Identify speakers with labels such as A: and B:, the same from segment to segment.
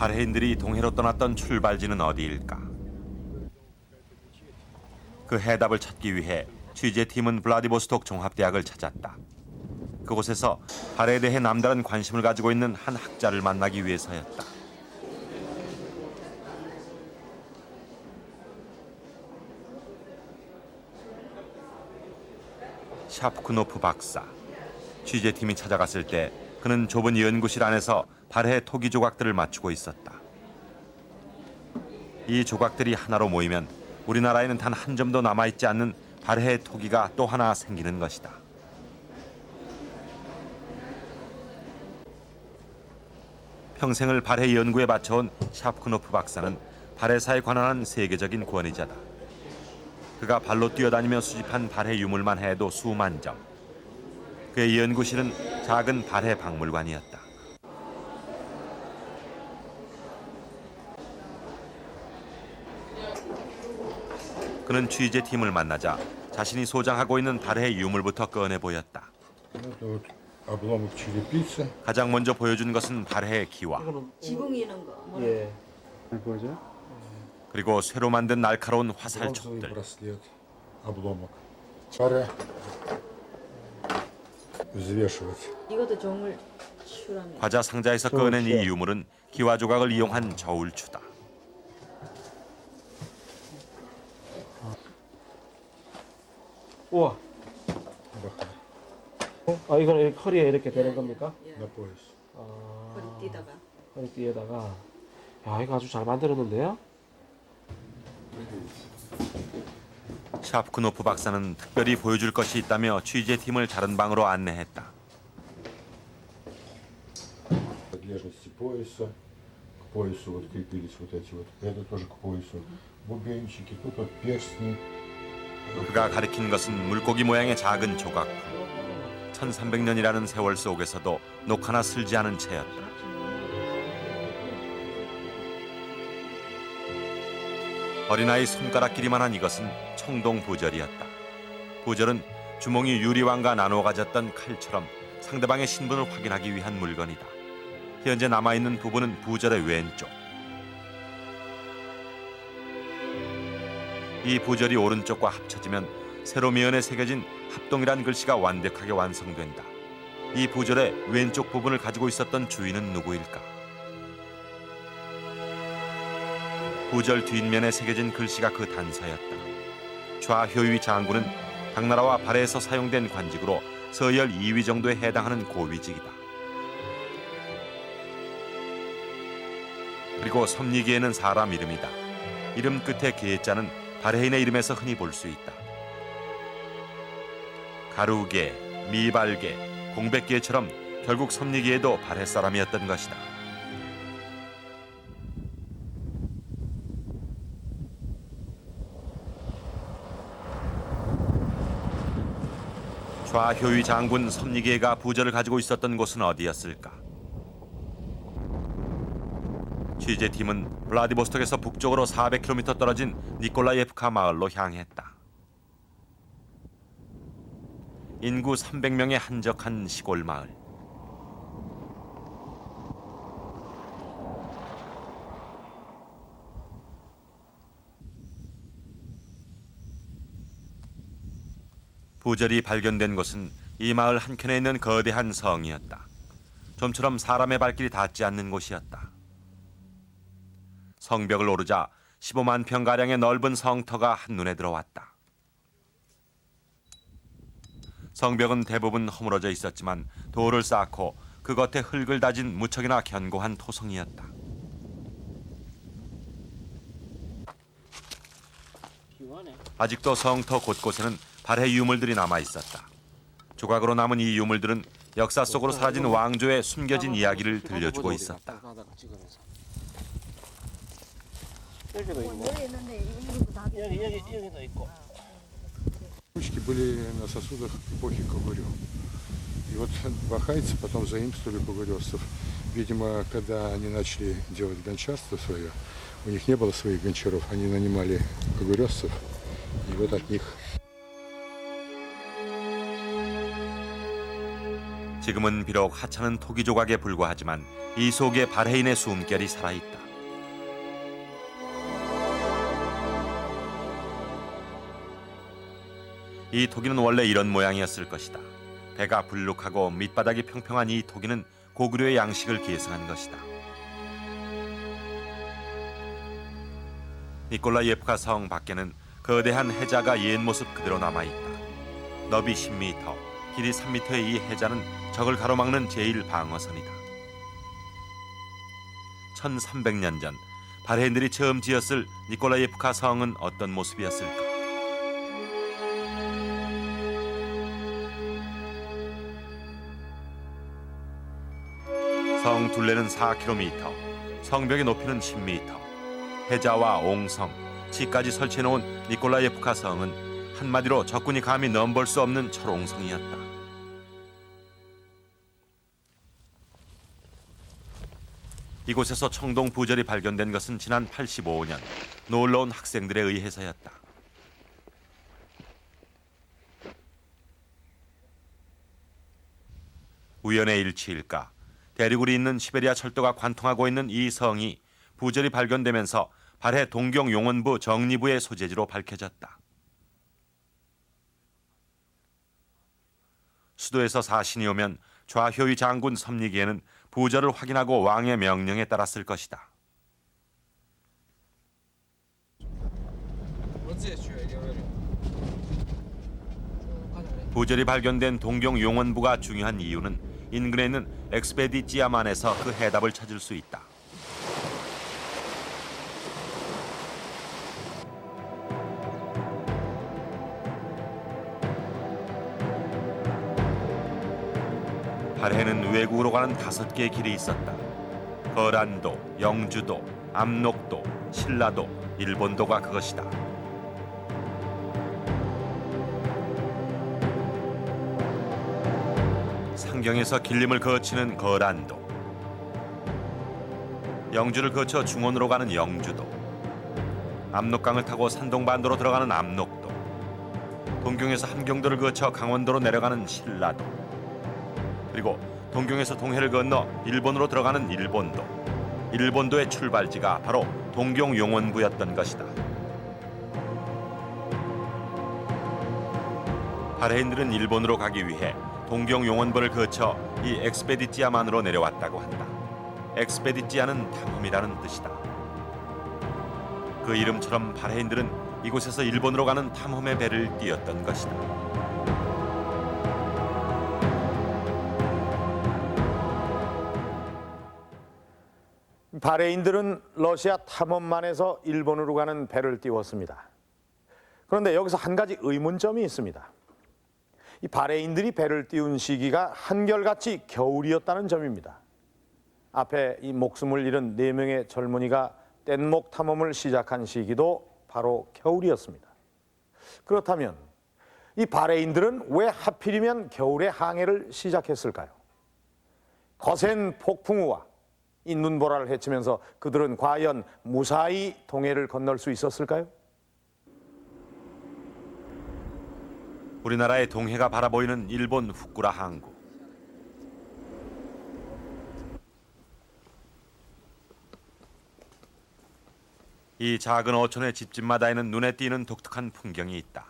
A: 발해인들이 동해로 떠났던 출발지는 어디일까? 그 해답을 찾기 위해 취재팀은 블라디보스톡 종합대학을 찾았다. 그곳에서 발해에 대해 남다른 관심을 가지고 있는 한 학자를 만나기 위해서였다. 샤프크노프 박사. 취재팀이 찾아갔을 때 그는 좁은 연구실 안에서 발해 토기 조각들을 맞추고 있었다. 이 조각들이 하나로 모이면 우리나라에는 단 한 점도 남아있지 않는 발해 토기가 또 하나 생기는 것이다. 평생을 발해 연구에 바쳐온 샤프크노프 박사는 발해사에 관한 세계적인 권위자다. 그가 발로 뛰어다니며 수집한 발해 유물만 해도 수만 점. 그의 연구실은 작은 발해 박물관이었다. 그는 취재팀을 만나자 자신이 소장하고 있는 발해 유물부터 꺼내 보였다. 가장 먼저 보여준 것은 발해의 기와.
B: 지붕 이는 거.
C: 예. 보여줘요?
A: 그리고 쇠로 만든 날카로운 화살촉들.
B: 이것도 정을 치우라면.
A: 과자 상자에서 꺼낸 이 유물은 기와 조각을 이용한 저울추다.
C: 우와. 아 이건 이렇게 허리에 이렇게 되는 겁니까?
B: 예.
C: 아,
B: 허리띠다가.
C: 허리띠에다가. 야 이거 아주 잘 만들었는데요?
A: 샤프크노프 박사는 특별히 보여줄 것이 있다며 취재팀을 다른 방으로 안내했다.
D: Принадлежности пояса, к поясу вот крепились вот эти вот, это тоже к поясу, бубенчики, тут вот перстни.
A: 그가 가리킨 것은 물고기 모양의 작은 조각품. 1300년이라는 세월 속에서도 녹하나 슬지 않은 채였다. 어린아이 손가락 길이만한 이것은 청동 부절이었다. 부절은 주몽이 유리왕과 나누어 가졌던 칼처럼 상대방의 신분을 확인하기 위한 물건이다. 현재 남아있는 부분은 부절의 왼쪽. 이 부절이 오른쪽과 합쳐지면 세로미연에 새겨진 합동이란 글씨가 완벽하게 완성된다. 이 부절의 왼쪽 부분을 가지고 있었던 주인은 누구일까? 부절 뒷면에 새겨진 글씨가 그 단서였다. 좌효위 장군은 당나라와 발해에서 사용된 관직으로 서열 2위 정도에 해당하는 고위직이다. 그리고 섭리계에는 사람 이름이다. 이름 끝에 계자는 발해인의 이름에서 흔히 볼 수 있다. 가루계, 미발계, 공백계처럼 결국 섭리계에도 발해 사람이었던 것이다. 좌효위 장군 섭리계가 부절을 가지고 있었던 곳은 어디였을까? 취재팀은 블라디보스톡에서 북쪽으로 400km 떨어진 니콜라예프카 마을로 향했다. 인구 300명의 한적한 시골 마을. 부절이 발견된 곳은 이 마을 한켠에 있는 거대한 성이었다. 좀처럼 사람의 발길이 닿지 않는 곳이었다. 성벽을 오르자 15만 평가량의 넓은 성터가 한눈에 들어왔다. 성벽은 대부분 허물어져 있었지만 돌을 쌓고 그 겉에 흙을 다진 무척이나 견고한 토성이었다. 아직도 성터 곳곳에는 발해 유물들이 남아 있었다. 조각으로 남은 이 유물들은 역사 속으로 사라진 왕조의 숨겨진 이야기를 들려주고 있었다.
C: 여기도 있고.
B: 여기 있는데 이거 다
C: 여기도 있고.
D: Ручки были на сосудах эпохи Кугурю. И вот бахайцы потом заимствовали кугуревцев. Видимо, когда они начали делать гончарство свое, у них не было своих гончаров, они нанимали кугуревцев, и вот от них.
A: 지금은 비록 하찮은 토기 조각에 불과하지만 이 속에 발해인의 숨결이 살아있다. 이 토기는 원래 이런 모양이었을 것이다. 배가 불룩하고 밑바닥이 평평한 이 토기는 고구려의 양식을 계승한 것이다. 니콜라이예프카 성 밖에는 거대한 해자가 옛 모습 그대로 남아있다. 너비 10m, 길이 3m의 이 해자는 적을 가로막는 제1방어선이다. 1300년 전 발해인들이 처음 지었을 니콜라이예프카 성은 어떤 모습이었을까? 성 둘레는 4km, 성벽의 높이는 10m, 해자와 옹성, 치까지 설치해놓은 니콜라이예프카 성은 한마디로 적군이 감히 넘볼 수 없는 철옹성이었다. 이곳에서 청동 부절이 발견된 것은 지난 85년 놀러 온 학생들에 의해서였다. 우연의 일치일까? 대륙으로 있는 시베리아 철도가 관통하고 있는 이 성이 부절이 발견되면서 발해 동경용원부 정리부의 소재지로 밝혀졌다. 수도에서 사신이 오면 좌효의 장군 섭리기에는 부절을 확인하고 왕의 명령에 따랐을 것이다. 부절이 발견된 동경용원부가 중요한 이유는 인근에 있는 엑스페디찌아만에서 그 해답을 찾을 수 있다. 발해는 외국으로 가는 5개의 길이 있었다. 거란도, 영주도, 압록도, 신라도, 일본도가 그것이다. 상경에서 길림을 거치는 거란도, 영주를 거쳐 중원으로 가는 영주도, 압록강을 타고 산동반도로 들어가는 압록도, 동경에서 함경도를 거쳐 강원도로 내려가는 신라도, 그리고 동경에서 동해를 건너 일본으로 들어가는 일본도, 일본도의 출발지가 바로 동경용원부였던 것이다. 발해인들은 일본으로 가기 위해 동경용원부를 거쳐 이 엑스페디찌아만으로 내려왔다고 한다. 엑스페디찌아는 탐험이라는 뜻이다. 그 이름처럼 발해인들은 이곳에서 일본으로 가는 탐험의 배를 띄었던 것이다.
E: 발해인들은 러시아 탐험만에서 일본으로 가는 배를 띄웠습니다. 그런데 여기서 한 가지 의문점이 있습니다. 이 발해인들이 배를 띄운 시기가 한결같이 겨울이었다는 점입니다. 앞에 이 목숨을 잃은 4명의 젊은이가 뗏목 탐험을 시작한 시기도 바로 겨울이었습니다. 그렇다면 이 발해인들은 왜 하필이면 겨울에 항해를 시작했을까요? 거센 폭풍우와 이 눈보라를 헤치면서 그들은 과연 무사히 동해를 건널 수 있었을까요?
A: 우리나라의 동해가 바라보이는 일본 후쿠라 항구. 이 작은 어촌의 집집마다에는 눈에 띄는 독특한 풍경이 있다.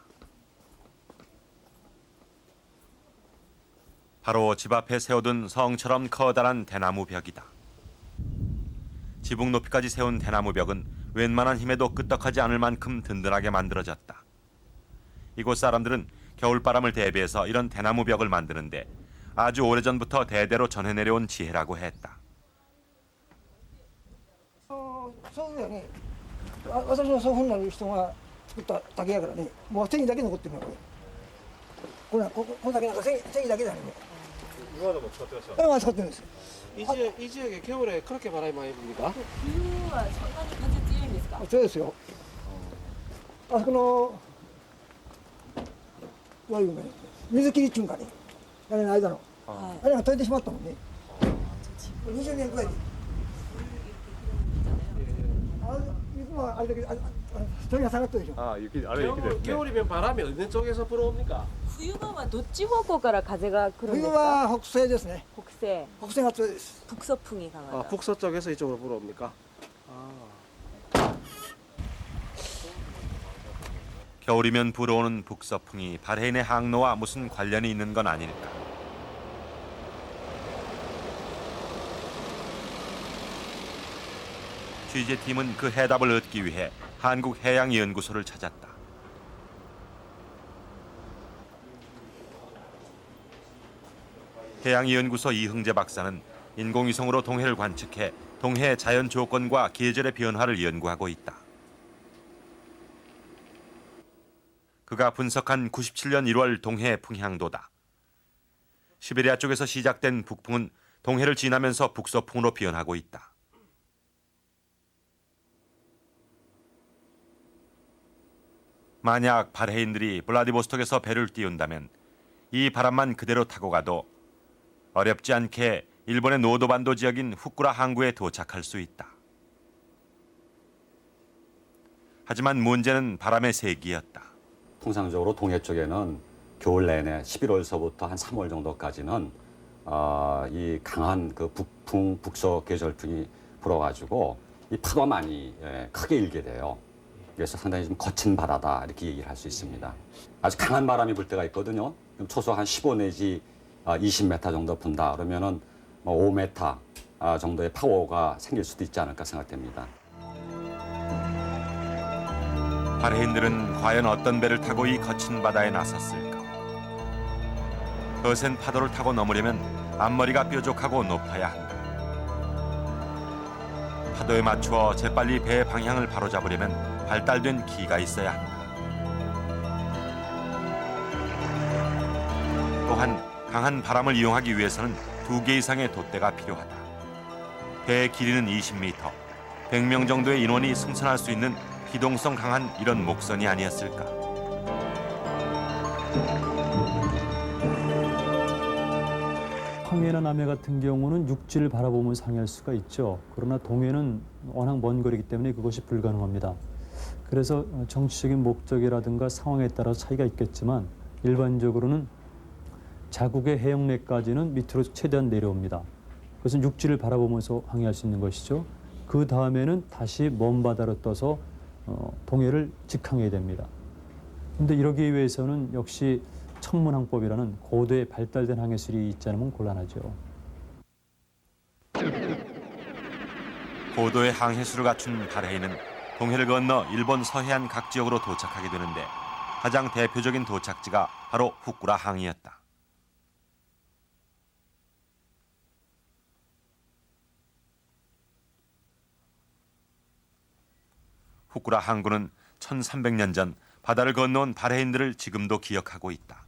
A: 바로 집 앞에 세워둔 성처럼 커다란 대나무 벽이다. 지붕 높이까지 세운 대나무 벽은 웬만한 힘에도 끄떡하지 않을 만큼 든든하게 만들어졌다. 이곳 사람들은 겨울바람을 대비해서 이런 대나무 벽을 만드는데 아주 오래전부터 대대로 전해 내려온 지혜라고 했다.
F: そうだよね。私の祖父になる人が作った竹やからね、もう繊維だけ残ってるのこれ。これここだけなんか繊維だけだね。今でも使ってらっしゃる。今使ってるんです。
C: 이 지역에 겨울에 그렇게 바람이 많이 붑니까?
B: 冬はそんなに風強いんですか？
F: そうですよ。あそこのどういうの水切りっちゅうんかね。あれの間の。あれが取れてしまったもんね。20年くらいで。水もあれだけ鳥が下がったでしょ。
G: 아, 이렇게 아래 이렇게 됐네.
C: 겨울이면 바람이 어느 쪽에서 불어옵니까?
B: 冬場はどっち方向から風が来るんで
F: 冬
B: すか？
F: は北西ですね。
B: 北西、
F: 北西が強いです。
B: 북서풍이 강하다.
C: 아, 북서쪽에서 이쪽으로 불어옵니까?
A: 겨울이면 불어오는 북서풍이 바레인의 항로와 무슨 관련이 있는 건 아닐까. 취재팀은 그 해답을 얻기 위해 한국해양연구소를 찾았다. 해양연구소 이흥재 박사는 인공위성으로 동해를 관측해 동해 자연 조건과 계절의 변화를 연구하고 있다. 그가 분석한 97년 1월 동해 풍향도다. 시베리아 쪽에서 시작된 북풍은 동해를 지나면서 북서풍으로 변하고 있다. 만약 바레인들이 블라디보스톡에서 배를 띄운다면 이 바람만 그대로 타고 가도 어렵지 않게 일본의 노도반도 지역인 후쿠라 항구에 도착할 수 있다. 하지만 문제는 바람의 세기였다.
G: 통상적으로 동해 쪽에는 겨울 내내 11월서부터 한 3월 정도까지는 이 강한 그 북풍, 북서 계절풍이 불어가지고 이 파도가 많이 크게 일게 돼요. 그래서 상당히 좀 거친 바다다 이렇게 얘기를 할 수 있습니다. 아주 강한 바람이 불 때가 있거든요. 초속 한 15 내지 20m 정도 분다 그러면은 5m 정도의 파워가 생길 수도 있지 않을까 생각됩니다.
A: 바레인들은 과연 어떤 배를 타고 이 거친 바다에 나섰을까? 거센 파도를 타고 넘으려면 앞머리가 뾰족하고 높아야 한다. 파도에 맞추어 재빨리 배의 방향을 바로잡으려면 발달된 기가 있어야 한다. 또한 강한 바람을 이용하기 위해서는 2개 이상의 돛대가 필요하다. 배의 길이는 20m, 100명 정도의 인원이 승선할 수 있는 기동성 강한 이런 목선이 아니었을까.
H: 항해나 남해 같은 경우는 육지를 바라보면서 항해할 수가 있죠. 그러나 동해는 워낙 먼 거리이기 때문에 그것이 불가능합니다. 그래서 정치적인 목적이라든가 상황에 따라 차이가 있겠지만 일반적으로는 자국의 해역내까지는 밑으로 최대한 내려옵니다. 그것은 육지를 바라보면서 항해할 수 있는 것이죠. 그 다음에는 다시 먼 바다로 떠서 동해를 직항해야 됩니다. 그런데 이러기 위해서는 역시 천문항법이라는 고도의 발달된 항해술이 있지 않으면 곤란하죠.
A: 고도의 항해술을 갖춘 바레인은 동해를 건너 일본 서해안 각 지역으로 도착하게 되는데 가장 대표적인 도착지가 바로 후쿠라 항이었다. 후쿠라 항구는 1300년 전 바다를 건너온 바레인들을 지금도 기억하고 있다.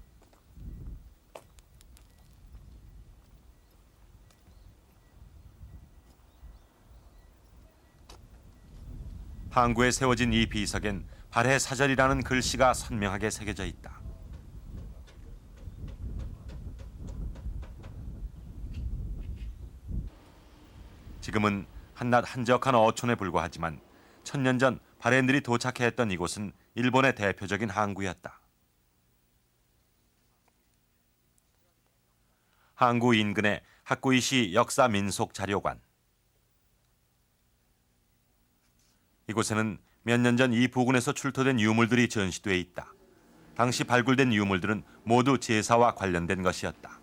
A: 항구에 세워진 이 비석엔 발해 사절이라는 글씨가 선명하게 새겨져 있다. 지금은 한낱 한적한 어촌에 불과하지만 1000년 전 바레인들이 도착해 했던 이곳은 일본의 대표적인 항구였다. 항구 인근의 하쿠이시 역사 민속 자료관. 이곳에는 몇 년 전 이 부근에서 출토된 유물들이 전시돼 있다. 당시 발굴된 유물들은 모두 제사와 관련된 것이었다.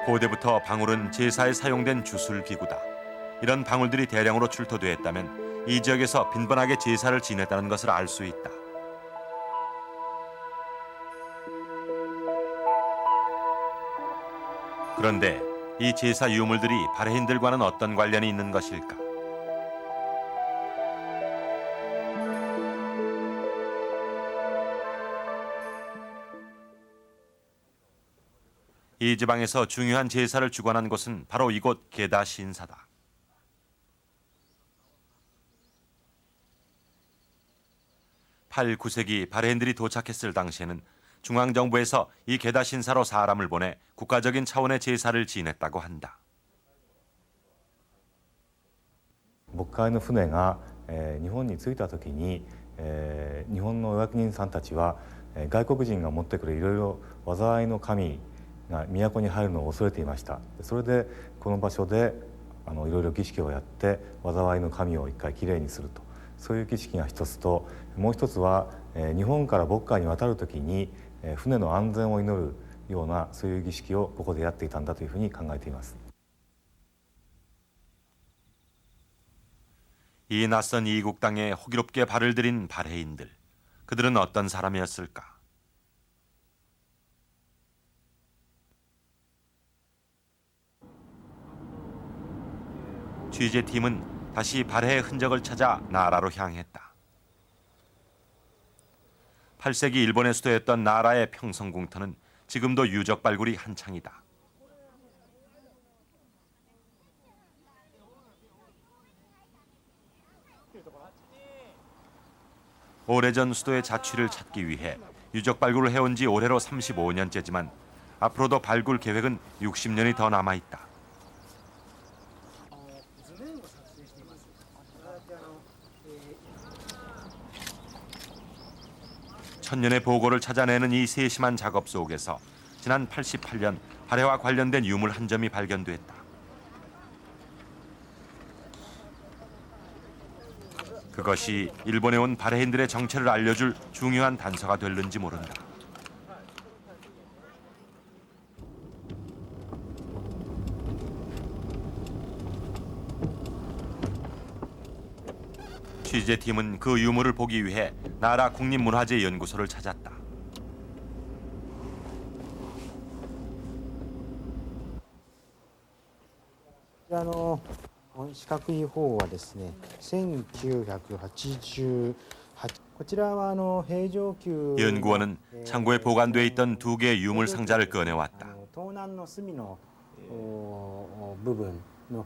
A: 고대부터 방울은 제사에 사용된 주술 기구다. 이런 방울들이 대량으로 출토되었다면 이 지역에서 빈번하게 제사를 지냈다는 것을 알 수 있다. 그런데 이 제사 유물들이 바레인들과는 어떤 관련이 있는 것일까? 이 지방에서 중요한 제사를 주관한 곳은 바로 이곳 게다 신사다. (8, 9세기) 바레인들이 도착했을 당시에는 중앙정부에서 이 게다 신사로 사람을 보내 국가적인 차원의 제사를 지냈다고 한다.
I: 渤海の船が、日本に着いた時に、日本のお役人さんたちは、外国人が持ってくるいろいろ災いの神が都に入るのを恐れていました。それでこの場所でいろいろ儀式をやって災いの神を一回きれいにすると、そういう儀式が一つと、もう一つは、日本から渤海に渡る時に、船の安全を祈るようなそういう儀式をここでやっていたんだというふうに考えています。
A: 이 낯선 이국 땅에 호기롭게 발을 들인 발해인들. 그들은 어떤 사람이었을까? 취재팀은 다시 발해의 흔적을 찾아 나라로 향했다. 8세기 일본의 수도였던 나라의 평성궁터는 지금도 유적 발굴이 한창이다. 오래전 수도의 자취를 찾기 위해 유적 발굴을 해온 지 올해로 35년째지만 앞으로도 발굴 계획은 60년이 더 남아있다. 천년의 보고를 찾아내는 이 세심한 작업 속에서 지난 88년 발해와 관련된 유물 한 점이 발견됐다. 그것이 일본에 온 발해인들의 정체를 알려줄 중요한 단서가 될는지 모른다. 취재팀은 그 유물을 보기 위해 나라 국립문화재연구소를 찾았다.
J: 四角い方はですね、1988こちらは平城宮
A: 연구원은 창고에 보관돼 있던 두 개의 유물 상자를 꺼내왔다.
J: 東南の隅の部分の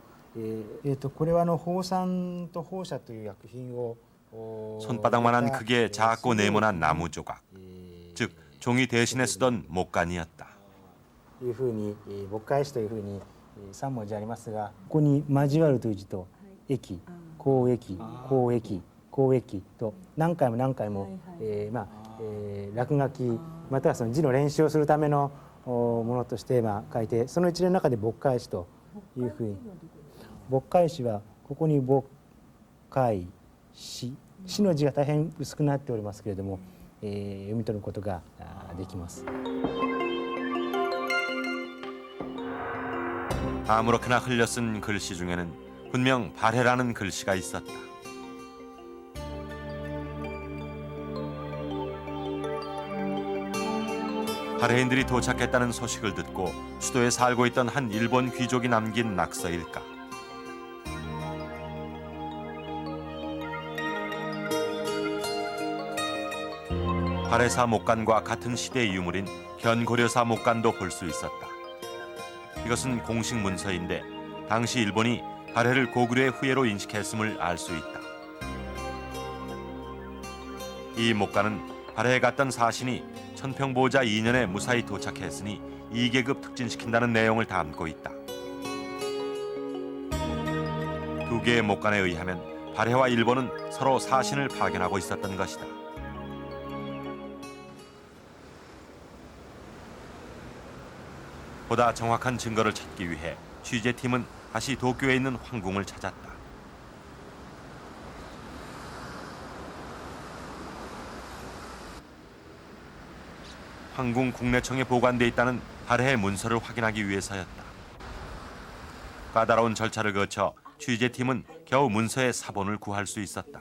J: これは宝山と宝舎という薬品を
A: 손바닥만한 크기의 작고 네모난 나무 조각, 즉 종이 대신에 쓰던 목간이었다.
J: いうふうに渤海市というふうに3文字ありますが、ここに交わるという字と駅、交易、交易、交易と何回も何回も落書きまたはその字の練習をするためのものとして書いて、その一連の中で渤海市というふうに、渤海市はここに渤海市、市の字が大変薄くなっておりますけれども、読み取ることができます。
A: 아무렇게나 흘려 쓴 글씨 중에는 분명 발해라는 글씨가 있었다. 발해인들이 도착했다는 소식을 듣고 수도에 살고 있던 한 일본 귀족이 남긴 낙서일까. 발해사 목간과 같은 시대의 유물인 견고려사 목간도 볼 수 있었다. 이것은 공식 문서인데 당시 일본이 발해를 고구려의 후예로 인식했음을 알 수 있다. 이 목간은 발해에 갔던 사신이 천평보자 2년에 무사히 도착했으니 2계급 특진시킨다는 내용을 담고 있다. 두 개의 목간에 의하면 발해와 일본은 서로 사신을 파견하고 있었던 것이다. 보다 정확한 증거를 찾기 위해 취재팀은 다시 도쿄에 있는 황궁을 찾았다. 황궁 국내청에 보관돼 있다는 발해의 문서를 확인하기 위해서였다. 까다로운 절차를 거쳐 취재팀은 겨우 문서의 사본을 구할 수 있었다.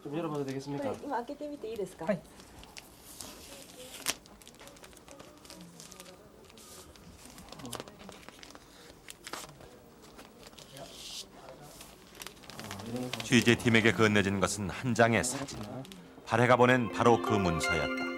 C: 좀 열어봐도 되겠습니까?
B: 今開けてみていいですか？ 취재팀에게 건네진 것은 한 장의 사진. 발해가 보낸 바로 그 문서였다.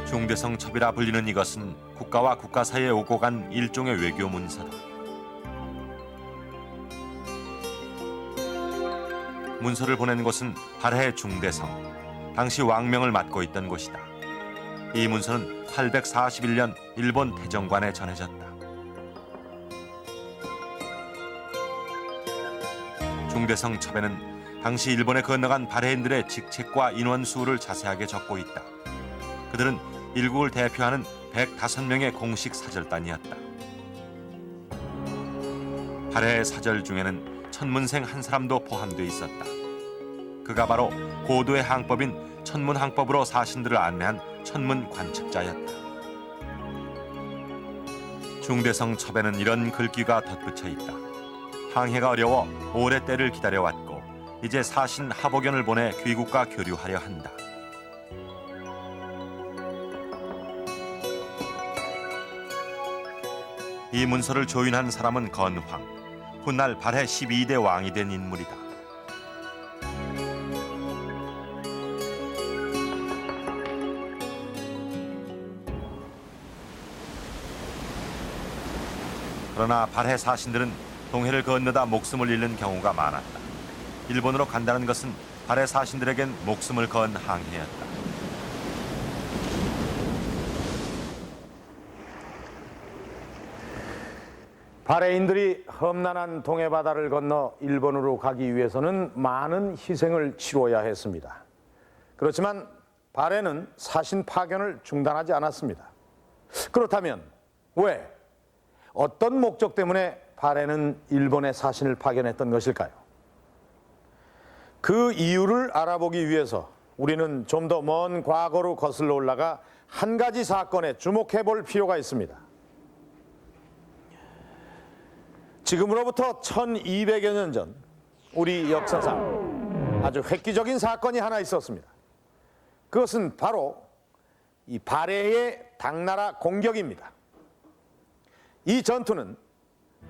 B: 중대성 첩이라 불리는 이것은 국가와 국가 사이에 오고 간 일종의 외교 문서다.
A: 문서를 보낸 곳은 발해 중대성. 당시 왕명을 맡고 있던 곳이다. 이 문서는 841년 일본 태정관에 전해졌다. 중대성 첩에는 당시 일본에 건너간 발해인들의 직책과 인원 수를 자세하게 적고 있다. 그들은 일국을 대표하는 105명의 공식 사절단이었다. 발해의 사절 중에는 천문생 한 사람도 포함되어 있었다. 그가 바로 고도의 항법인 천문항법으로 사신들을 안내한 천문 관측자였다. 중대성 첩에는 이런 글귀가 덧붙여 있다. 항해가 어려워 오래 때를 기다려왔고 이제 사신 하복연을 보내 귀국과 교류하려 한다. 이 문서를 조인한 사람은 건황. 훗날 발해 12대 왕이 된 인물이다. 그러나 발해 사신들은 동해를 건너다 목숨을 잃는 경우가 많았다. 일본으로 간다는 것은 발해 사신들에겐 목숨을 건 항해였다.
E: 발해인들이 험난한 동해 바다를 건너 일본으로 가기 위해서는 많은 희생을 치러야 했습니다. 그렇지만 발해는 사신 파견을 중단하지 않았습니다. 그렇다면 왜? 어떤 목적 때문에 발해는 일본에 사신을 파견했던 것일까요? 그 이유를 알아보기 위해서 우리는 좀 더 먼 과거로 거슬러 올라가 한 가지 사건에 주목해 볼 필요가 있습니다. 지금으로부터 1200여 년 전 우리 역사상 아주 획기적인 사건이 하나 있었습니다. 그것은 바로 이 발해의 당나라 공격입니다. 이 전투는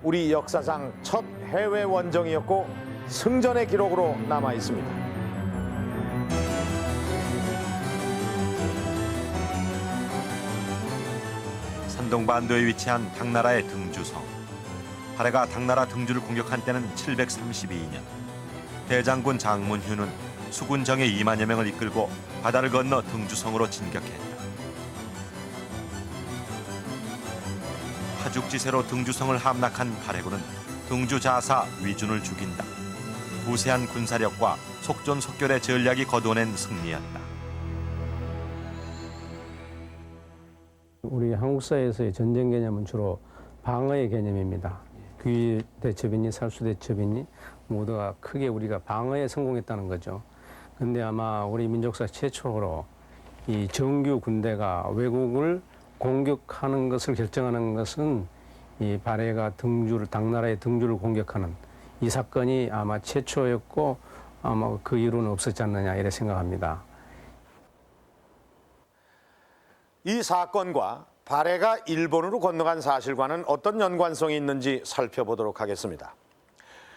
E: 우리 역사상 첫 해외 원정이었고 승전의 기록으로 남아 있습니다.
A: 산동반도에 위치한 당나라의 등주성. 발해가 당나라 등주를 공격한 때는 732년. 대장군 장문휴는 수군정예 2만여 명을 이끌고 바다를 건너 등주성으로 진격했다. 하죽지세로 등주성을 함락한 발해군은 등주자사 위준을 죽인다. 우세한 군사력과 속전속결의 전략이 거두어낸 승리였다.
K: 우리 한국사에서의 전쟁 개념은 주로 방어의 개념입니다. 귀 대첩이니 살수 대첩이니 모두가 크게 우리가 방어에 성공했다는 거죠. 근데 아마 우리 민족사 최초로 이 정규 군대가 외국을 공격하는 것을 결정하는 것은 이 발해가 당나라의 등주를 공격하는 이 사건이 아마 최초였고 아마 그 이후로는 없었지 않느냐 이렇게 생각합니다.
E: 이 사건과 발해가 일본으로 건너간 사실과는 어떤 연관성이 있는지 살펴보도록 하겠습니다.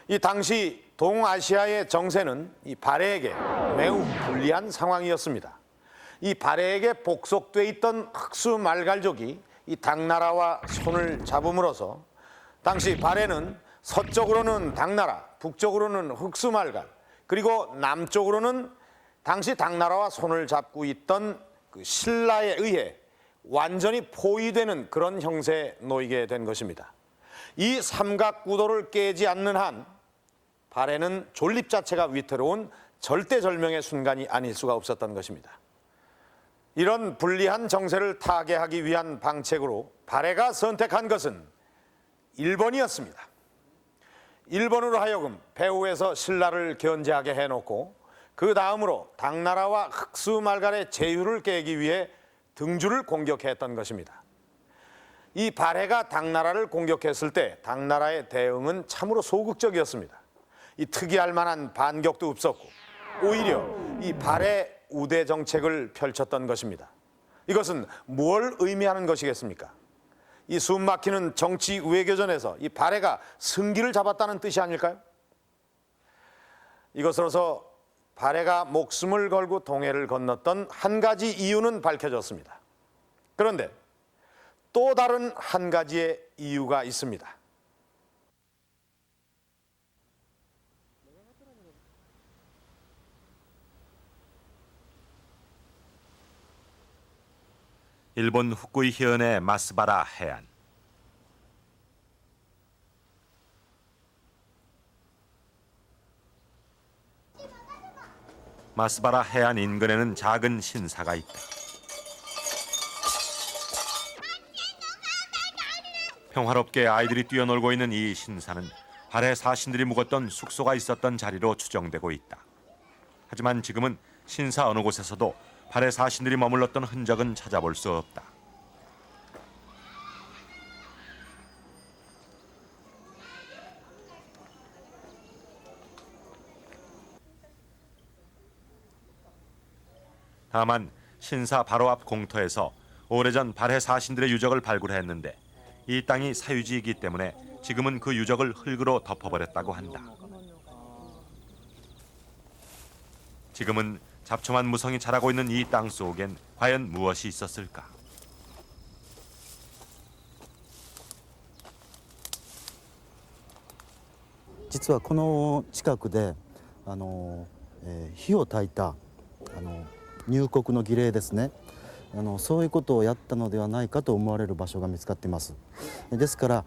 E: 이 당시 동아시아의 정세는 이 발해에게 매우 불리한 상황이었습니다. 이 발해에게 복속돼 있던 흑수 말갈족이 이 당나라와 손을 잡음으로써 당시 발해는 서쪽으로는 당나라, 북쪽으로는 흑수 말갈, 그리고 남쪽으로는 당시 당나라와 손을 잡고 있던 그 신라에 의해 완전히 포위되는 그런 형세에 놓이게 된 것입니다. 이 삼각구도를 깨지 않는 한 발해는 존립 자체가 위태로운 절대절명의 순간이 아닐 수가 없었던 것입니다. 이런 불리한 정세를 타개하기 위한 방책으로 발해가 선택한 것은 일본이었습니다. 일본으로 하여금 배후에서 신라를 견제하게 해놓고 그 다음으로 당나라와 흑수 말갈의 제휴를 깨기 위해 등주를 공격했던 것입니다. 이 발해가 당나라를 공격했을 때 당나라의 대응은 참으로 소극적이었습니다. 이 특이할 만한 반격도 없었고 오히려 이 발해 우대 정책을 펼쳤던 것입니다. 이것은 뭘 의미하는 것이겠습니까? 이 숨막히는 정치 외교전에서 이 발해가 승기를 잡았다는 뜻이 아닐까요? 이것으로서 발해가 목숨을 걸고 동해를 건넜던 한 가지 이유는 밝혀졌습니다. 그런데 또 다른 한 가지의 이유가 있습니다.
A: 일본 후쿠이 현의 마스바라 해안. 마스바라 해안 인근에는 작은 신사가 있다. 평화롭게 아이들이 뛰어놀고 있는 이 신사는 발해 사신들이 묵었던 숙소가 있었던 자리로 추정되고 있다. 하지만 지금은 신사 어느 곳에서도 발해 사신들이 머물렀던 흔적은 찾아볼 수 없다. 다만 신사 바로 앞 공터에서 오래전 발해 사신들의 유적을 발굴했는데 이 땅이 사유지이기 때문에 지금은 그 유적을 흙으로 덮어버렸다고 한다. 지금은 잡초만 무성히 자라고 있는 이 땅 속엔 과연 무엇이 있었을까?
L: 実はこの近くで火を焚いた入国の儀礼ですね、そういうことをやったのではないかと思われる場所が見つかっています。ですから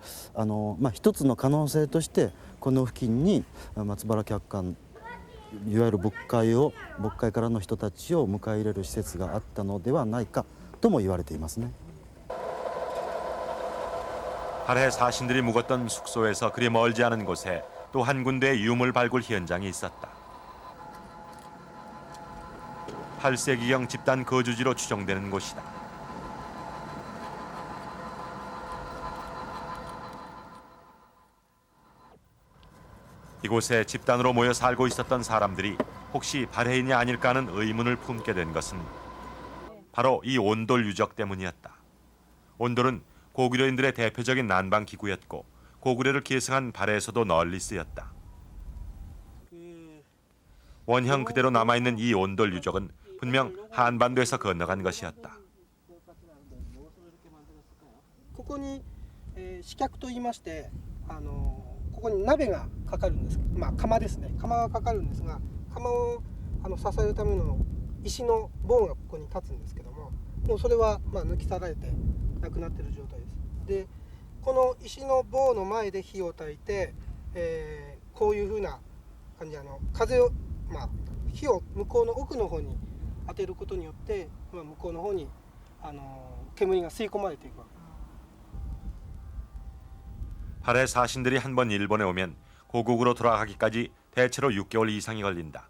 L: 一つの可能性としてこの付近に松原客館、いわゆる牧会からの人たちを迎え入れる施設があったのではないかとも言われていますね。
A: 발해 사신들이 묵었던 숙소에서 그리 멀지 않은 곳에 또 한 군데의 유물 발굴 현장이 있었다. 8세기경 집단 거주지로 추정되는 곳이다. 이곳에 집단으로 모여 살고 있었던 사람들이 혹시 발해인이 아닐까 하는 의문을 품게 된 것은 바로 이 온돌 유적 때문이었다. 온돌은 고구려인들의 대표적인 난방 기구였고 고구려를 계승한 발해에서도 널리 쓰였다. 원형 그대로 남아있는 이 온돌 유적은 분명 한반도에서 건너간 것이었다.
F: ここに四脚と言いまして、ここに鍋がかかるんです。釜ですね。釜がかかるんですが、釜を支えるための石の棒がここに立つんですけども、もうそれは抜き去られてなくなっている状態です。で、この石の棒の前で火を焚いて、こういう風な感じで風を火を向こうの奥の方に当てることによって、向こうの方に煙が吸い込まれていくわけです。
A: 발해 사신들이 한 번 일본에 오면 고국으로 돌아가기까지 대체로 6개월 이상이 걸린다.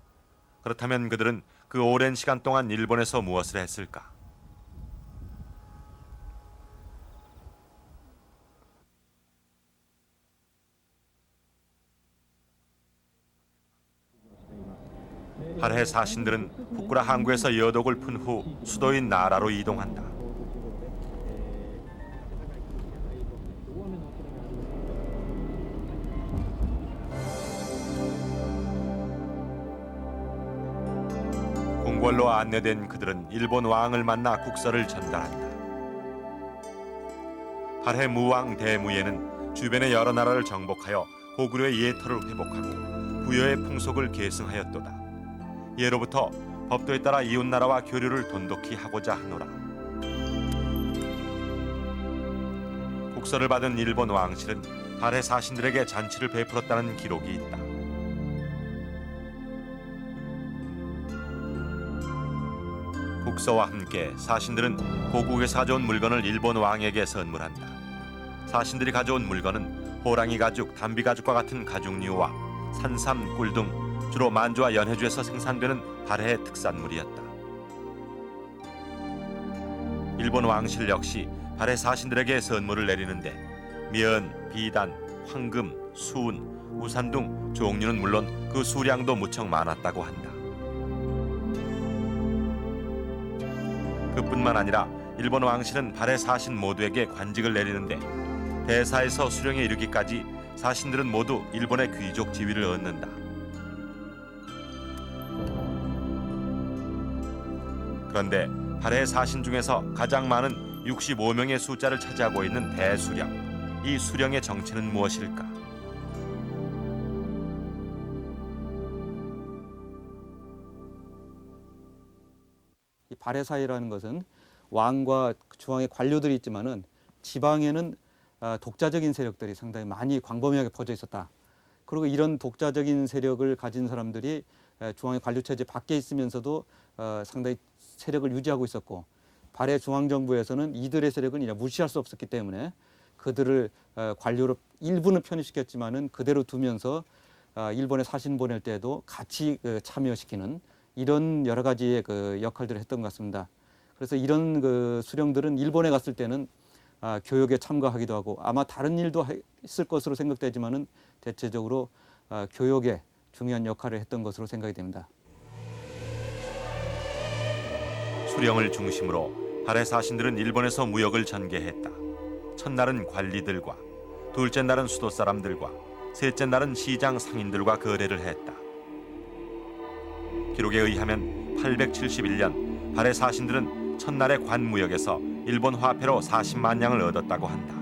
A: 그렇다면 그들은 그 오랜 시간 동안 일본에서 무엇을 했을까? 발해 사신들은 후쿠라 항구에서 여독을 푼 후 수도인 나라로 이동한다. 궁궐로 안내된 그들은 일본 왕을 만나 국서를 전달한다. 발해 무왕 대무예는 주변의 여러 나라를 정복하여 고구려의 예토를 회복하고 부여의 풍속을 계승하였도다. 예로부터 법도에 따라 이웃나라와 교류를 돈독히 하고자 하노라. 국서를 받은 일본 왕실은 발해 사신들에게 잔치를 베풀었다는 기록이 있다. 국서와 함께 사신들은 고국에서 가져온 물건을 일본 왕에게 선물한다. 사신들이 가져온 물건은 호랑이 가죽, 담비 가죽과 같은 가죽류와 산삼, 꿀 등 주로 만주와 연해주에서 생산되는 발해의 특산물이었다. 일본 왕실 역시 발해 사신들에게 선물을 내리는데 면, 비단, 황금, 수은, 우산 등 종류는 물론 그 수량도 무척 많았다고 한다. 그뿐만 아니라 일본 왕실은 발해 사신 모두에게 관직을 내리는데 대사에서 수령에 이르기까지 사신들은 모두 일본의 귀족 지위를 얻는다. 그런데 발해 사신 중에서 가장 많은 65명의 숫자를 차지하고 있는 대수령. 이 수령의 정체는 무엇일까?
M: 이 발해사이라는 것은 왕과 중앙에 관료들이 있지만은 지방에는 독자적인 세력들이 상당히 많이 광범위하게 퍼져 있었다. 그리고 이런 독자적인 세력을 가진 사람들이 중앙의 관료 체제 밖에 있으면서도 상당히 세력을 유지하고 있었고, 발해 중앙정부에서는 이들의 세력은 이제 무시할 수 없었기 때문에 그들을 관료로 일부는 편입시켰지만은 그대로 두면서 일본에 사신 보낼 때도 같이 참여시키는 이런 여러 가지의 그 역할들을 했던 것 같습니다. 그래서 이런 그 수령들은 일본에 갔을 때는 교역에 참가하기도 하고 아마 다른 일도 했을 것으로 생각되지만은 대체적으로 교역에 중요한 역할을 했던 것으로 생각이 됩니다.
A: 수령을 중심으로 발해 사신들은 일본에서 무역을 전개했다. 첫날은 관리들과, 둘째 날은 수도 사람들과, 셋째 날은 시장 상인들과 거래를 했다. 기록에 의하면 871년 발해 사신들은 첫날의 관무역에서 일본 화폐로 40만 냥을 얻었다고 한다.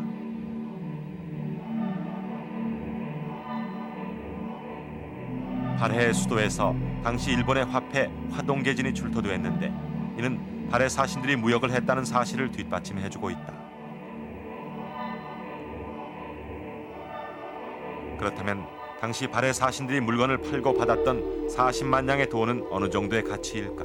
A: 발해의 수도에서 당시 일본의 화폐 화동계진이 출토됐는데 이는 발해 사신들이 무역을 했다는 사실을 뒷받침해주고 있다. 그렇다면 당시 발해 사신들이 물건을 팔고 받았던 40만 냥의 돈은 어느 정도의 가치일까?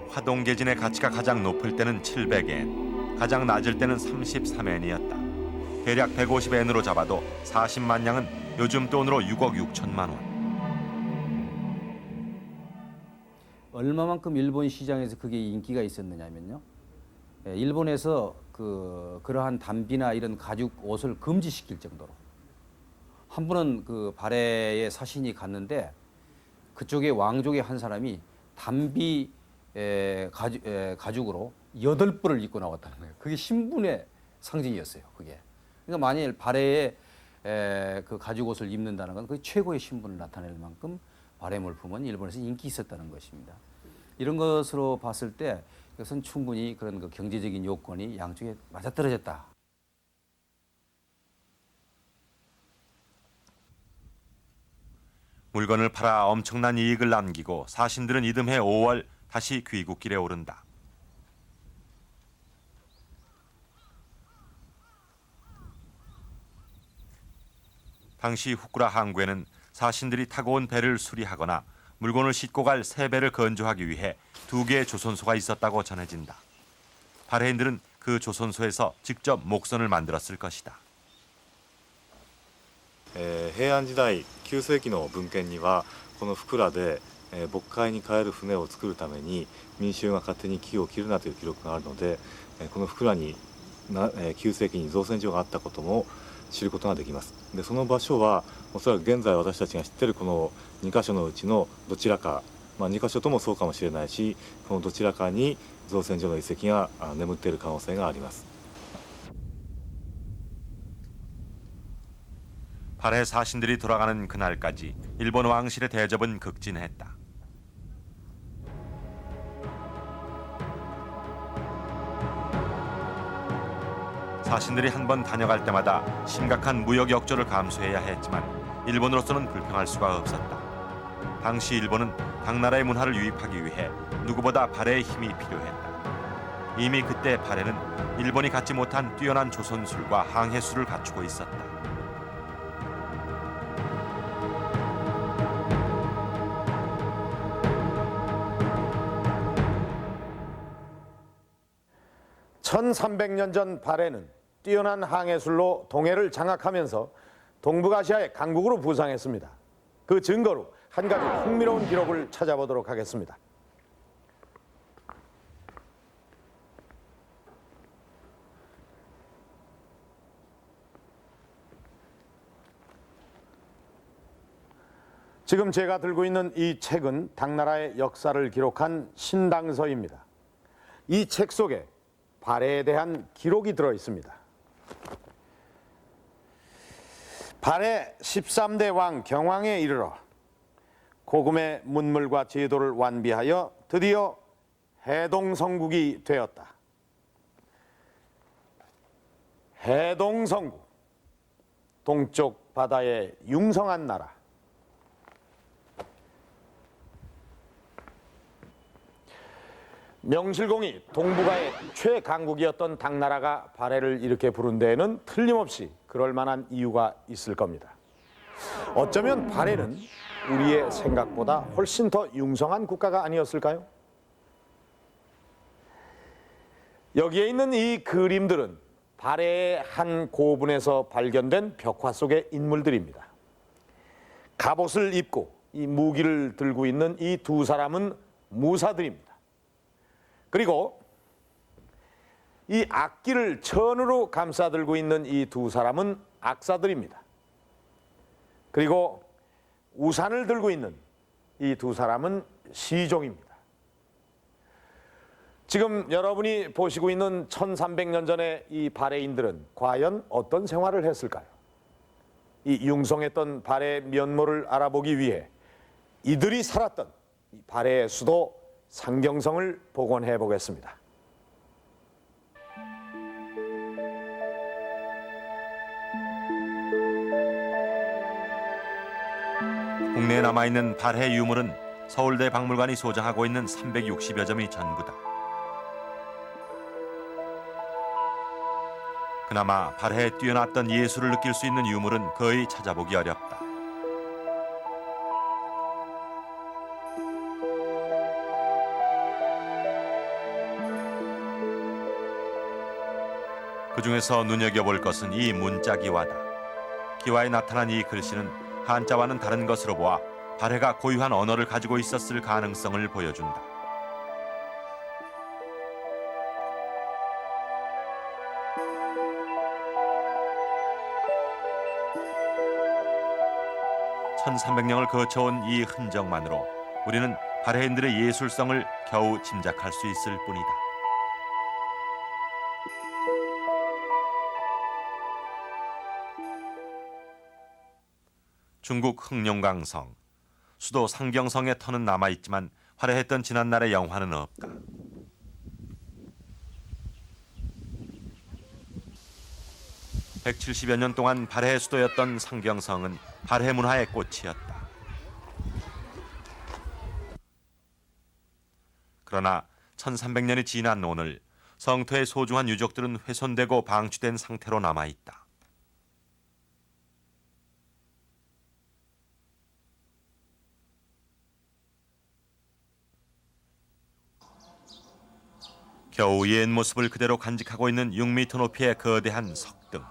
A: 화동계진의 가치가 가장 높을 때는 700엔, 가장 낮을 때는 33엔이었다. 대략 150엔으로 잡아도 40만 냥은 요즘 돈으로 6억 6천만 원.
N: 얼마만큼 일본 시장에서 그게 인기가 있었느냐면요. 일본에서 그러한 담비나 이런 가죽 옷을 금지시킬 정도로 한 분은 그 발해의 사신이 갔는데 그쪽에 왕족의 한 사람이 담비 가죽으로 8벌을 입고 나왔다는 거예요. 그게 신분의 상징이었어요. 그게. 그러니까 만일 발해에 그 가죽 옷을 입는다는 건 그 최고의 신분을 나타낼 만큼 발해 물품은 일본에서 인기 있었다는 것입니다. 이런 것으로 봤을 때 이것은 충분히 그런 그 경제적인 요건이 양쪽에 맞아떨어졌다.
A: 물건을 팔아 엄청난 이익을 남기고 사신들은 이듬해 5월 다시 귀국길에 오른다. 당시 후쿠라 항구에는 사신들이 타고 온 배를 수리하거나 물건을 싣고 갈 새 배를 건조하기 위해 2개의 조선소가 있었다고 전해진다. 발해인들은 그 조선소에서 직접 목선을 만들었을 것이다.
I: 平安時代9世紀の文献にはこの福良で渤海に帰る船を作るために民衆が勝手に木を切るなという記録があるのでこの福良に9世紀に造船所があったことも知ることができます。でその場所はおそらく現在私たちが知っているこの2カ所のうちのどちらか、2カ所ともそうかもしれないしこのどちらかに造船所の遺跡が眠っている可能性があります。
A: 발해 사신들이 돌아가는 그날까지 일본 왕실의 대접은 극진했다. 사신들이 한 번 다녀갈 때마다 심각한 무역 역조를 감수해야 했지만 일본으로서는 불평할 수가 없었다. 당시 일본은 당나라의 문화를 유입하기 위해 누구보다 발해의 힘이 필요했다. 이미 그때 발해는 일본이 갖지 못한 뛰어난 조선술과 항해술을 갖추고 있었다.
E: (1300년) 전 발해는 뛰어난 항해술로 동해를 장악하면서 동북아시아의 강국으로 부상했습니다. 그 증거로 한 가지 흥미로운 기록을 찾아보도록 하겠습니다. 지금 제가 들고 있는 이 책은 당나라의 역사를 기록한 신당서입니다. 이 책 속에 발해에 대한 기록이 들어 있습니다. 발해 13대 왕 경왕에 이르러 고금의 문물과 제도를 완비하여 드디어 해동성국이 되었다. 해동성국, 동쪽 바다의 융성한 나라. 명실공히 동북아의 최강국이었던 당나라가 발해를 이렇게 부른 데에는 틀림없이 그럴 만한 이유가 있을 겁니다. 어쩌면 발해는 우리의 생각보다 훨씬 더 융성한 국가가 아니었을까요? 여기에 있는 이 그림들은 발해의 한 고분에서 발견된 벽화 속의 인물들입니다. 갑옷을 입고 이 무기를 들고 있는 이 두 사람은 무사들입니다. 그리고 이 악기를 천으로 감싸들고 있는 이 두 사람은 악사들입니다. 그리고 우산을 들고 있는 이 두 사람은 시종입니다. 지금 여러분이 보시고 있는 1300년 전의 이 발해인들은 과연 어떤 생활을 했을까요? 이 융성했던 발해의 면모를 알아보기 위해 이들이 살았던 이 발해의 수도 상경성을 복원해 보겠습니다.
B: 국내에 남아있는 발해 유물은 서울대 박물관이 소장하고 있는 360여 점이 전부다. 그나마 발해에 뛰어났던 예술을 느낄 수 있는 유물은 거의 찾아보기 어렵다. 그 중에서 눈여겨볼 것은 이 문자 기와다. 기와에 나타난 이 글씨는 한자와는 다른 것으로 보아 발해가 고유한 언어를 가지고 있었을 가능성을 보여준다. (1300년을) 거쳐온 이 흔적만으로 우리는 발해인들의 예술성을 겨우 짐작할 수 있을 뿐이다. 중국 흑룡강성, 수도 상경성의 터는 남아있지만 화려했던 지난날의 영화는 없다. (170여 년) 동안 발해의 수도였던 상경성은 발해 문화의 꽃이었다. 그러나 1300년이 지난 오늘 성터의 소중한 유적들은 훼손되고 방치된 상태로 남아있다. 겨우 옛 모습을 그대로 간직하고 있는 6m 높이의 거대한 석등.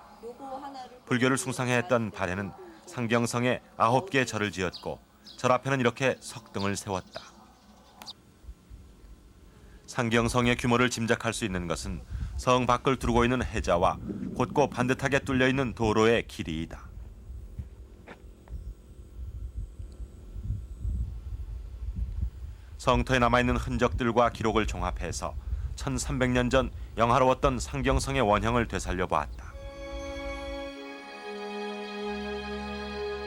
B: 불교를 숭상해했던 발해는 상경성에 9개의 절을 지었고 절 앞에는 이렇게 석등을 세웠다. 상경성의 규모를 짐작할 수 있는 것은 성 밖을 두르고 있는 해자와 곧고 반듯하게 뚫려 있는 도로의 길이이다. 성터에 남아있는 흔적들과 기록을 종합해서 1300년 전 영화로웠던 상경성의 원형을 되살려 보았다.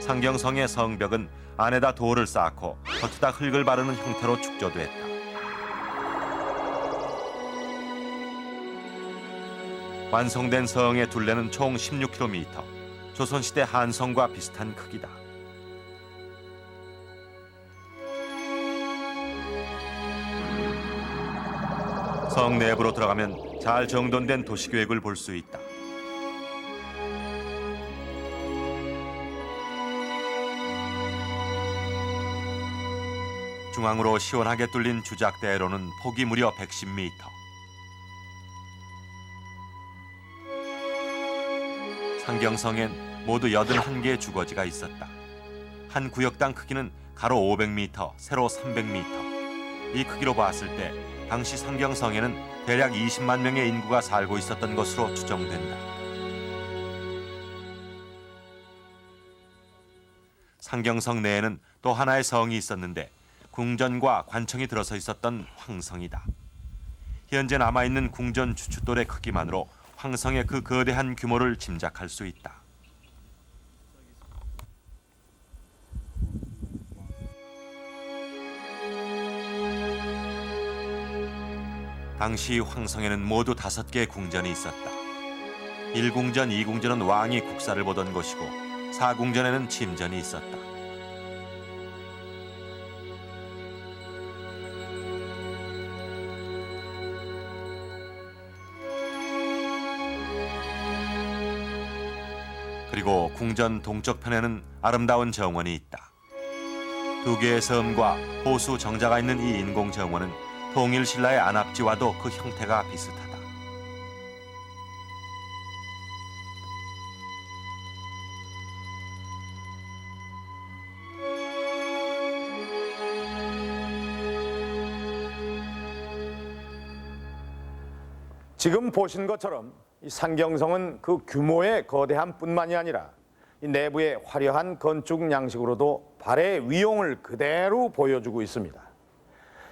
B: 상경성의 성벽은 안에다 돌을 쌓고 겉에다 흙을 바르는 형태로 축조됐다. 완성된 성의 둘레는 총 16km, 조선시대 한성과 비슷한 크기다. 성 내부로 들어가면 잘 정돈된 도시계획을 볼 수 있다. 중앙으로 시원하게 뚫린 주작대로는 폭이 무려 110m. 상경성엔 모두 81개의 주거지가 있었다. 한 구역당 크기는 가로 500m, 세로 300m. 이 크기로 봤을 때 당시 상경성에는 대략 20만 명의 인구가 살고 있었던 것으로 추정된다. 상경성 내에는 또 하나의 성이 있었는데 궁전과 관청이 들어서 있었던 황성이다. 현재 남아있는 궁전 주춧돌의 크기만으로 황성의 그 거대한 규모를 짐작할 수 있다. 당시 황성에는 모두 5개의 궁전이 있었다. 1궁전, 2궁전은 왕이 국사를 보던 곳이고 4궁전에는 침전이 있었다. 그리고 궁전 동쪽편에는 아름다운 정원이 있다. 두 개의 섬과 호수 정자가 있는 이 인공 정원은 통일 신라의 안압지와도 그 형태가 비슷하다.
E: 지금 보신 것처럼 이 상경성은 그 규모의 거대함뿐만이 아니라 이 내부의 화려한 건축 양식으로도 발해의 위용을 그대로 보여주고 있습니다.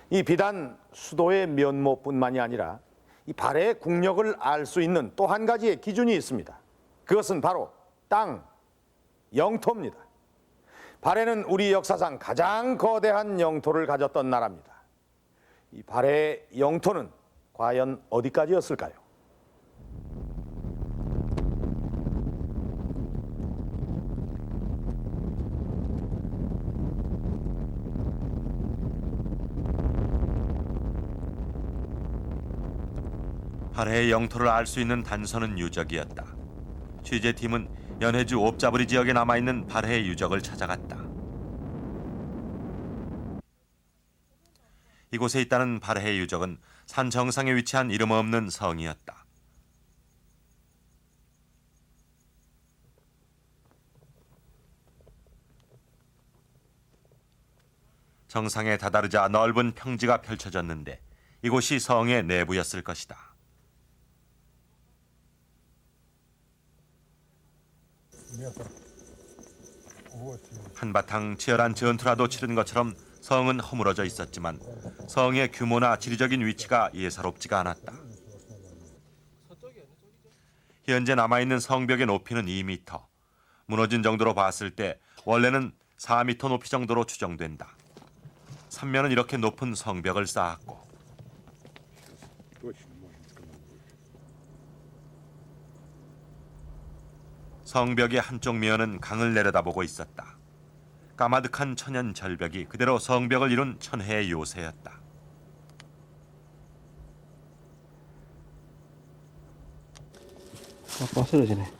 E: 이 비단 수도의 면모뿐만이 아니라 이 발해의 국력을 알 수 있는 또 한 가지의 기준이 있습니다. 그것은 바로 땅, 영토입니다. 발해는 우리 역사상 가장 거대한 영토를 가졌던 나라입니다. 이 발해의 영토는 과연 어디까지였을까요?
B: 발해의 영토를 알 수 있는 단서는 유적이었다. 취재팀은 연해주 옵자부리 지역에 남아있는 발해의 유적을 찾아갔다. 이곳에 있다는 발해의 유적은 산 정상에 위치한 이름 없는 성이었다. 정상에 다다르자 넓은 평지가 펼쳐졌는데 이곳이 성의 내부였을 것이다. 한바탕 치열한 전투라도 치른 것처럼 성은 허물어져 있었지만 성의 규모나 지리적인 위치가 예사롭지가 않았다. 현재 남아있는 성벽의 높이는 2m. 무너진 정도로 봤을 때 원래는 4m 높이 정도로 추정된다. 삼면은 이렇게 높은 성벽을 쌓았고 성벽의 한쪽 면은 강을 내려다보고 있었다. 까마득한 천연 절벽이 그대로 성벽을 이룬 천혜의 요새였다.
C: 쓰러지네.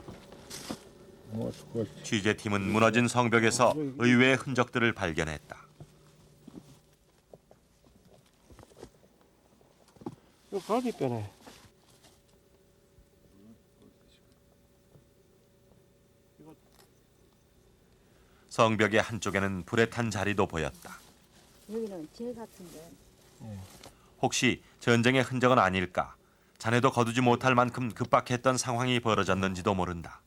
B: 취재팀은 무너진 성벽에서 의외의 흔적들을 발견했다.
C: 이거 갈비뼈네.
B: 성벽의 한쪽에는 불에 탄 자리도 보였다.
O: 여기는 재 같은데.
B: 혹시 전쟁의 흔적은 아닐까? 자네도 거두지 못할 만큼 급박했던 상황이 벌어졌는지도 모른다.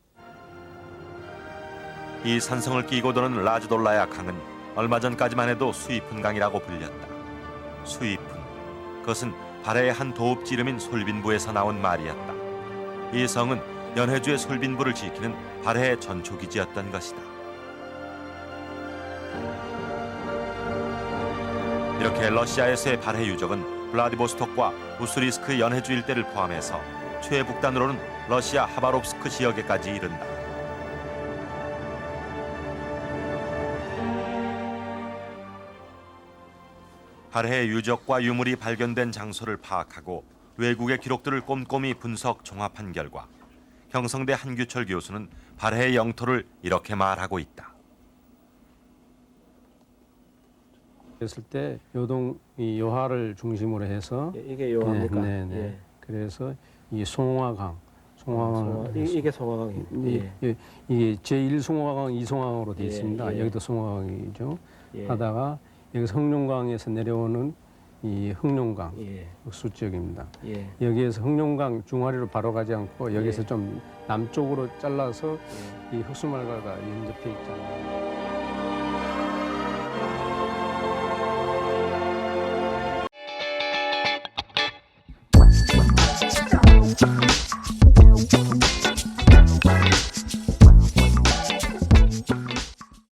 B: 이 산성을 끼고 도는 라주돌라야 강은 얼마 전까지만 해도 수이푼 강이라고 불렸다. 수이푼, 그것은 발해의 한 도읍지 이름인 솔빈부에서 나온 말이었다. 이 성은 연해주의 솔빈부를 지키는 발해의 전초기지였던 것이다. 이렇게 러시아에서의 발해 유적은 블라디보스톡과 우스리스크 연해주 일대를 포함해서 최북단으로는 러시아 하바롭스크 지역에까지 이른다. 발해의 유적과 유물이 발견된 장소를 파악하고 외국의 기록들을 꼼꼼히 분석 종합한 결과 경성대 한규철 교수는 발해의 영토를 이렇게 말하고 있다.
K: 그랬을 때 요동 이 요하를 중심으로 해서
C: 이게 요하입니까?
K: 네.
C: 예.
K: 그래서 이 송화강, 송화강
C: 이게 송화강이에요.
K: 이게 제1 송화강, 2 송화강으로 되어
C: 예,
K: 있습니다.
C: 예.
K: 여기도 송화강이죠.
C: 예.
K: 하다가 여기서 흑룡강에서 내려오는 이 흑룡강
C: 예.
K: 흑수 지역입니다.
C: 예.
K: 여기에서 흑룡강 중화리로 바로 가지 않고 여기서
C: 예.
K: 좀 남쪽으로 잘라서 이 흑수말가가 연접해 있잖아요.